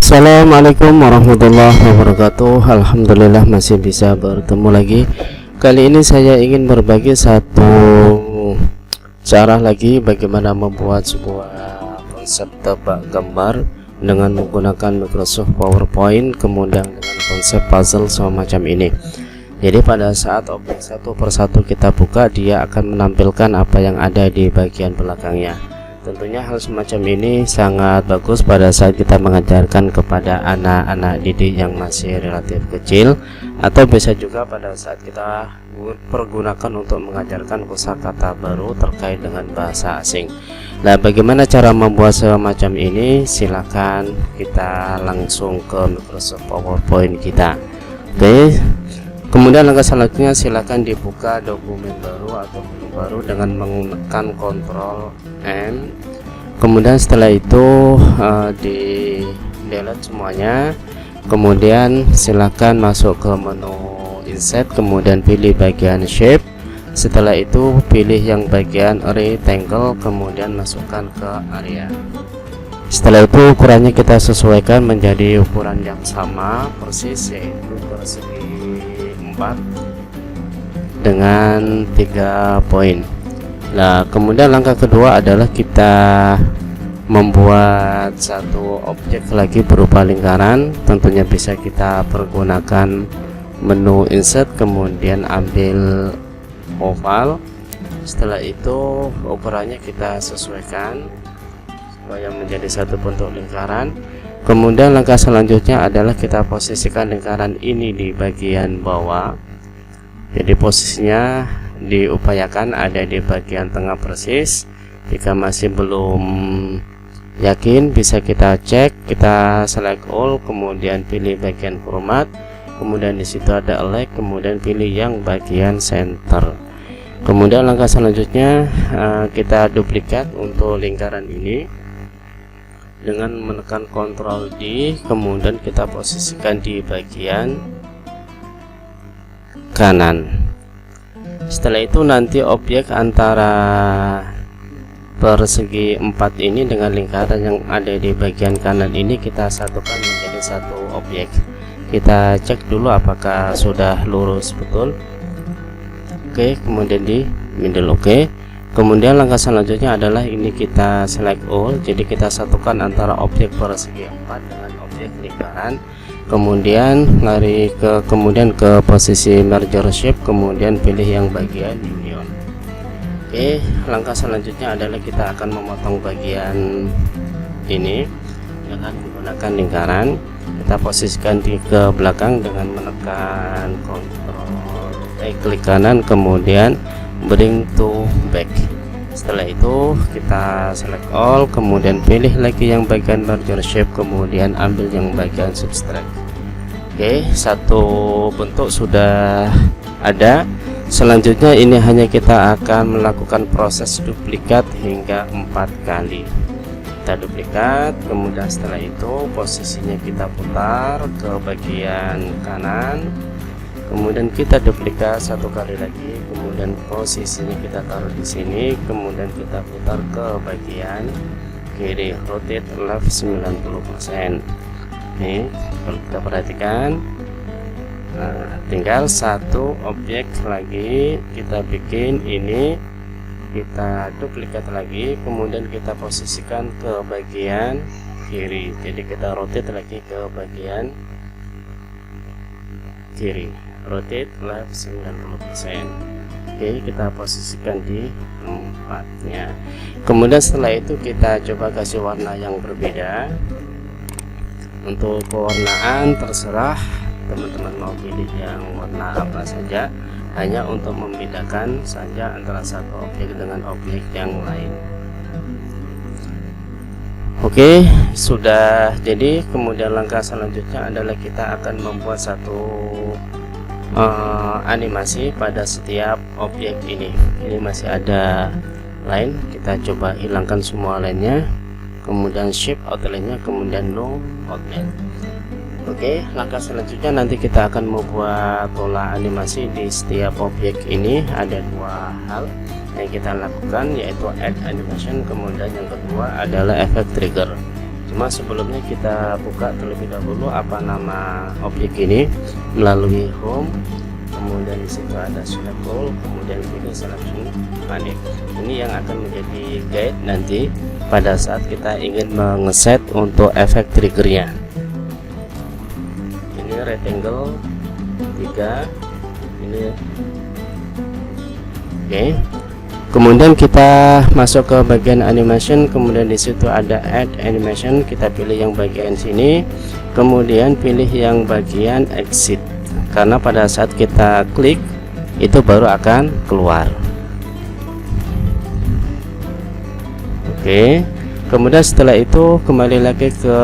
Assalamualaikum warahmatullahi wabarakatuh. Alhamdulillah masih bisa bertemu lagi. Kali ini saya ingin berbagi satu cara lagi bagaimana membuat sebuah konsep tebak gambar dengan menggunakan Microsoft PowerPoint, kemudian dengan konsep puzzle semacam ini. Jadi pada saat objek satu persatu kita buka, dia akan menampilkan apa yang ada di bagian belakangnya. Tentunya hal semacam ini sangat bagus pada saat kita mengajarkan kepada anak-anak didik yang masih relatif kecil, atau bisa juga pada saat kita pergunakan untuk mengajarkan kosakata baru terkait dengan bahasa asing. Nah, bagaimana cara membuat semacam ini? Silakan kita langsung ke Microsoft PowerPoint kita. Oke. Kemudian langkah selanjutnya silakan dibuka dokumen baru atau menu baru dengan menggunakan Ctrl M. Kemudian setelah itu di delete semuanya. Kemudian silakan masuk ke menu Insert, kemudian pilih bagian Shape. Setelah itu pilih yang bagian Rectangle, kemudian masukkan ke area. Setelah itu ukurannya kita sesuaikan menjadi ukuran yang sama persis, yaitu persegi 4 dengan 3 poin. Nah, kemudian langkah kedua adalah kita membuat satu objek lagi berupa lingkaran. Tentunya bisa kita pergunakan menu Insert, kemudian ambil oval. Setelah itu ukurannya kita sesuaikan supaya menjadi satu bentuk lingkaran. Kemudian langkah selanjutnya adalah kita posisikan lingkaran ini di bagian bawah. Jadi posisinya diupayakan ada di bagian tengah persis. Jika masih belum yakin, bisa kita cek, kita select all, kemudian pilih bagian format, kemudian di situ ada align, kemudian pilih yang bagian center. Kemudian langkah selanjutnya kita duplikat untuk lingkaran ini dengan menekan Ctrl D, kemudian kita posisikan di bagian kanan. Setelah itu nanti objek antara persegi 4 ini dengan lingkaran yang ada di bagian kanan ini kita satukan menjadi satu objek. Kita cek dulu apakah sudah lurus betul. Oke, kemudian di middle. Oke. Kemudian langkah selanjutnya adalah ini kita select all, jadi kita satukan antara objek persegi 4 dengan objek lingkaran. Kemudian lari kemudian ke posisi merger shape, kemudian pilih yang bagian union. Oke, langkah selanjutnya adalah kita akan memotong bagian ini dengan menggunakan lingkaran. Kita posisikan di ke belakang dengan menekan klik kanan, kemudian bring to back. Setelah itu kita select all, kemudian pilih lagi yang bagian merger shape, kemudian ambil yang bagian subtract. Oke, satu bentuk sudah ada. Selanjutnya ini hanya kita akan melakukan proses duplikat hingga 4 kali. Kita duplikat, kemudian setelah itu posisinya kita putar ke bagian kanan. Kemudian kita duplikat satu kali lagi, kemudian posisinya kita taruh di sini, kemudian kita putar ke bagian kiri, rotate left 90%. Nih, kalau kita perhatikan, nah, tinggal satu objek lagi kita bikin ini, kita duplikat lagi, kemudian kita posisikan ke bagian kiri. Jadi kita rotate lagi ke bagian kiri, rotate left 90%. Oke, kita posisikan di tempatnya. Kemudian setelah itu kita coba kasih warna yang berbeda. Untuk pewarnaan terserah teman-teman mau pilih yang warna apa saja, hanya untuk membedakan saja antara satu objek dengan objek yang lain. Oke, sudah jadi. Kemudian langkah selanjutnya adalah kita akan membuat satu animasi pada setiap objek ini. Ini masih ada line, kita coba hilangkan semua lainnya, kemudian shape outline-nya, kemudian no outline. Oke, langkah selanjutnya nanti kita akan membuat pola animasi di setiap objek ini. Ada dua hal yang kita lakukan, yaitu add animation, kemudian yang kedua adalah efek trigger. Cuma sebelumnya kita buka terlebih dahulu apa nama objek ini melalui home, kemudian di situ ada select all, kemudian pilih selection manage. Ini yang akan menjadi guide nanti pada saat kita ingin mengeset untuk efek triggernya. Ini rectangle 3 ini. Oke. Kemudian kita masuk ke bagian animation, kemudian di situ ada add animation, kita pilih yang bagian sini, kemudian pilih yang bagian exit, karena pada saat kita klik itu baru akan keluar. Oke, kemudian setelah itu kembali lagi ke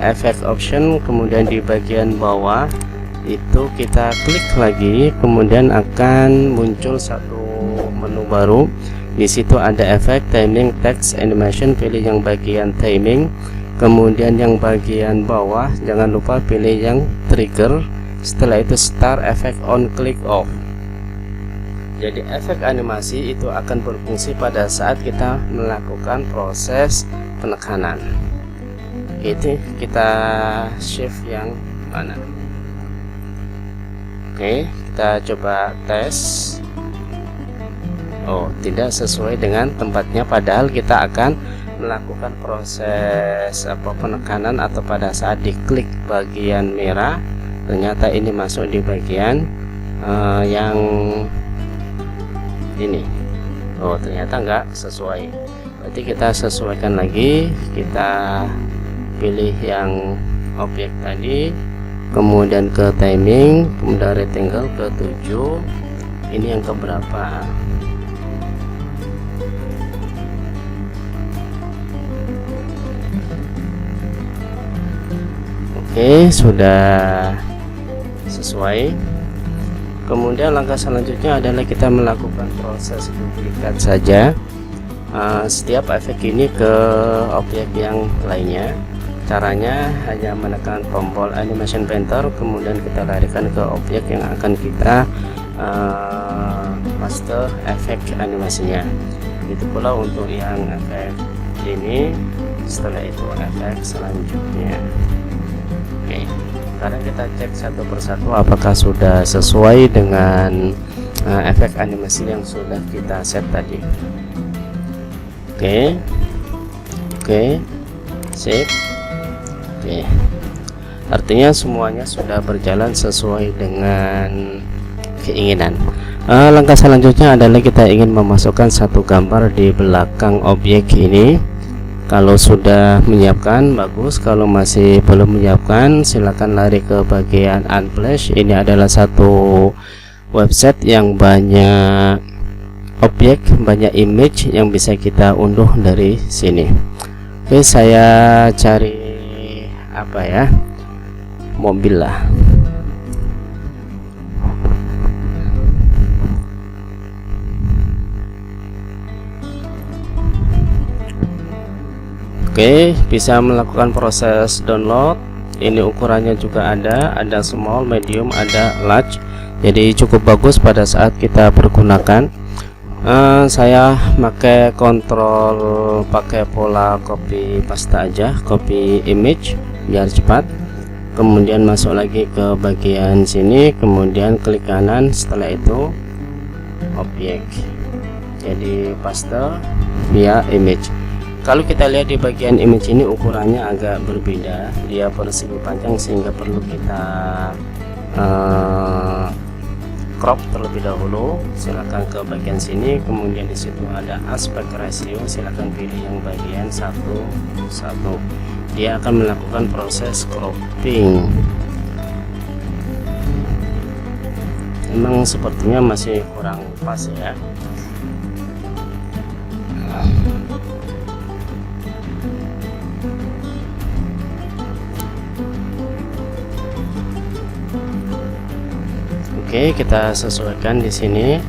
effect option, kemudian di bagian bawah itu kita klik lagi, kemudian akan muncul satu menu baru. Di situ ada efek timing text animation, pilih yang bagian timing, kemudian yang bagian bawah jangan lupa pilih yang trigger, setelah itu start effect on click off. Jadi efek animasi itu akan berfungsi pada saat kita melakukan proses penekanan. Itu kita shift yang mana. Oke, kita coba tes. Oh, tidak sesuai dengan tempatnya, padahal kita akan melakukan proses penekanan, atau pada saat diklik bagian merah ternyata ini masuk di bagian yang ini. Oh, ternyata enggak sesuai. Berarti kita sesuaikan lagi, kita pilih yang objek tadi, kemudian ke timing, kemudian rectangle ke 7. Ini yang keberapa? Oke, sudah sesuai. Kemudian langkah selanjutnya adalah kita melakukan proses duplikat saja setiap efek ini ke objek yang lainnya. Caranya hanya menekan tombol animation painter, kemudian kita larikan ke objek yang akan kita master efek animasinya. Begitu pula untuk yang efek ini, setelah itu efek selanjutnya. Oke, sekarang kita cek satu persatu apakah sudah sesuai dengan efek animasi yang sudah kita set tadi. Oke, sip. Oke, artinya semuanya sudah berjalan sesuai dengan keinginan. Langkah selanjutnya adalah kita ingin memasukkan satu gambar di belakang objek ini. Kalau sudah menyiapkan bagus, kalau masih belum menyiapkan silakan lari ke bagian Unsplash. Ini adalah satu website yang banyak objek, banyak image yang bisa kita unduh dari sini. Oke, saya cari apa ya, mobil lah. Oke, bisa melakukan proses download. Ini ukurannya juga ada small, medium, ada large. Jadi cukup bagus pada saat kita pergunakan. Saya pakai kontrol, pakai pola copy paste aja, copy image biar cepat. Kemudian masuk lagi ke bagian sini, kemudian klik kanan, setelah itu objek. Jadi paste via image. Kalau kita lihat di bagian image ini ukurannya agak berbeda, dia persegi panjang sehingga perlu kita crop terlebih dahulu. Silakan ke bagian sini, kemudian di situ ada aspect ratio, silakan pilih yang bagian 1:1. Dia akan melakukan proses cropping. Memang sepertinya masih kurang pas ya. Oke, kita sesuaikan di sini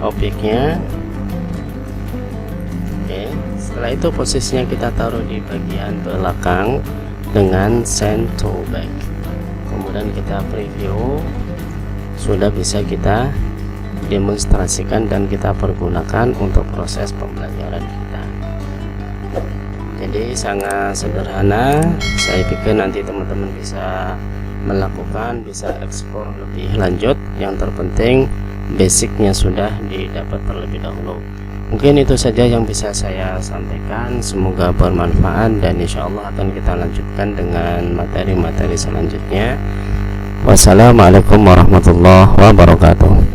objeknya. Oke, setelah itu posisinya kita taruh di bagian belakang dengan send to back. Kemudian kita preview, sudah bisa kita demonstrasikan dan kita pergunakan untuk proses pembelajaran kita. Jadi Jadi sangat sederhana. Saya pikir nanti teman-teman bisa melakukan, bisa eksplor lebih lanjut. Yang terpenting basicnya sudah didapat terlebih dahulu. Mungkin itu saja yang bisa saya sampaikan, semoga bermanfaat dan insya Allah akan kita lanjutkan dengan materi-materi selanjutnya. Wassalamualaikum warahmatullahi wabarakatuh.